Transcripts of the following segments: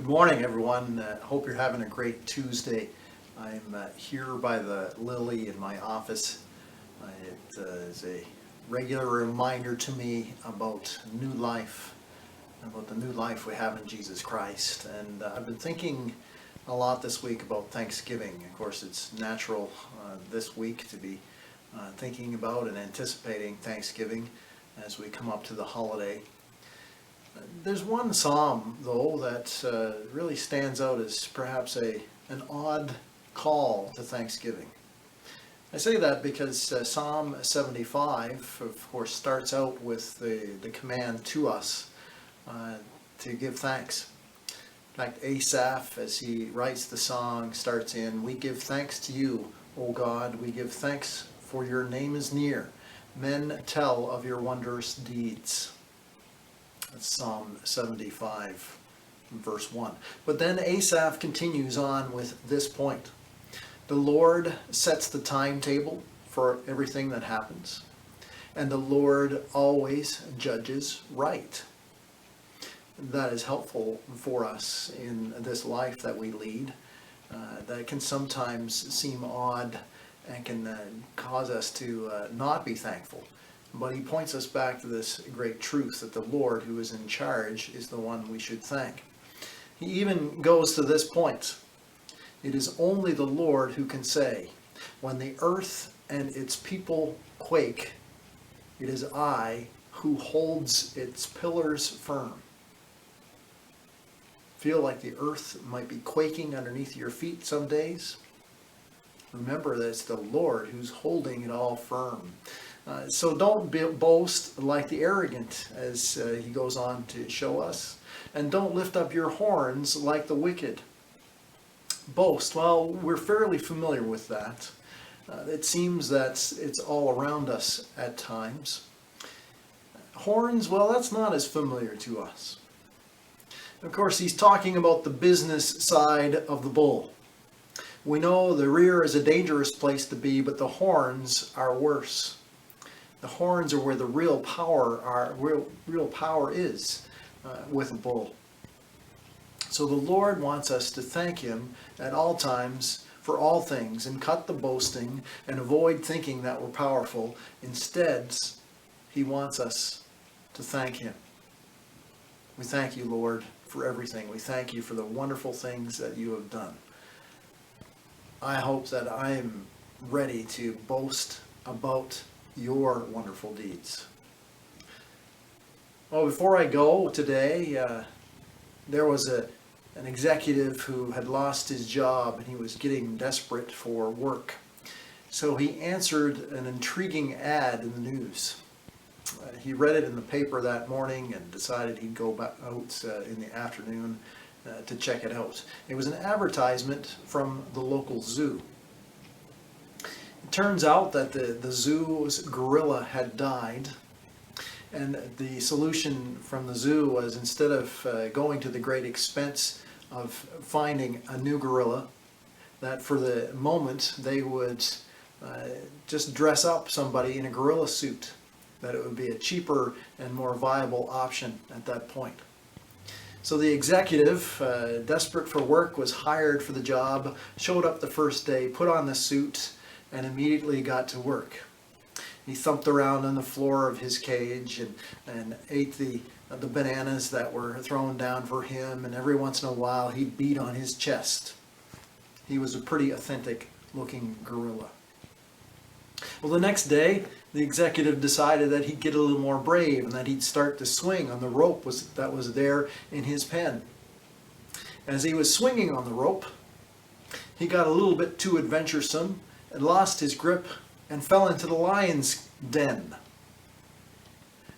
Good morning, everyone. Hope you're having a great Tuesday. I'm here by the lily in my office. It is a regular reminder to me about new life, about the new life we have in Jesus Christ. And I've been thinking a lot this week about Thanksgiving. Of course, it's natural this week to be thinking about and anticipating Thanksgiving as we come up to the holiday. There's one psalm, though, that really stands out as perhaps an odd call to thanksgiving. I say that because Psalm 75, of course, starts out with the command to us to give thanks. In fact, Asaph, as he writes the song, starts in, "We give thanks to you, O God, we give thanks for your name is near. Men tell of your wondrous deeds." That's Psalm 75, verse 1. But then Asaph continues on with this point. The Lord sets the timetable for everything that happens, and the Lord always judges right. That is helpful for us in this life that we lead. That can sometimes seem odd and can cause us to not be thankful. But he points us back to this great truth that the Lord who is in charge is the one we should thank. He even goes to this point. It is only the Lord who can say, when the earth and its people quake, it is I who holds its pillars firm. Feel like the earth might be quaking underneath your feet some days? Remember that it's the Lord who's holding it all firm. So don't boast like the arrogant, as he goes on to show us. And don't lift up your horns like the wicked. Boast, well, we're fairly familiar with that. It seems that it's all around us at times. Horns, well, that's not as familiar to us. Of course, he's talking about the business side of the bull. We know the rear is a dangerous place to be, but the horns are worse. The horns are where the real power is with a bull. So the Lord wants us to thank him at all times for all things and cut the boasting and avoid thinking that we're powerful. Instead, he wants us to thank him. We thank you, Lord, for everything. We thank you for the wonderful things that you have done. I hope that I am ready to boast about your wonderful deeds. Well, before I go today, there was an executive who had lost his job and he was getting desperate for work. So he answered an intriguing ad in the news. He read it in the paper that morning and decided he'd go back out in the afternoon to check it out. It was an advertisement from the local zoo. It turns out that the zoo's gorilla had died, and the solution from the zoo was, instead of going to the great expense of finding a new gorilla, that for the moment they would just dress up somebody in a gorilla suit, that it would be a cheaper and more viable option at that point. So the executive, desperate for work, was hired for the job, showed up the first day, put on the suit, and immediately got to work. He thumped around on the floor of his cage and ate the bananas that were thrown down for him, and every once in a while he beat on his chest. He was a pretty authentic looking gorilla. Well, the next day, the executive decided that he'd get a little more brave and that he'd start to swing on the rope that was there in his pen. As he was swinging on the rope, he got a little bit too adventuresome and lost his grip and fell into the lion's den.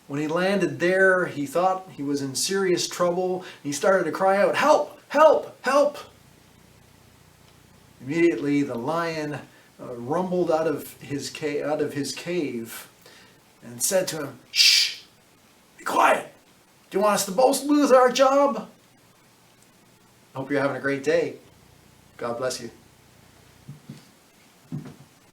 When he landed there, he thought he was in serious trouble. He started to cry out, "Help! Help! Help!" Immediately, the lion rumbled out of his cave and said to him, "Shh! Be quiet! Do you want us to both lose our job?" I hope you're having a great day. God bless you.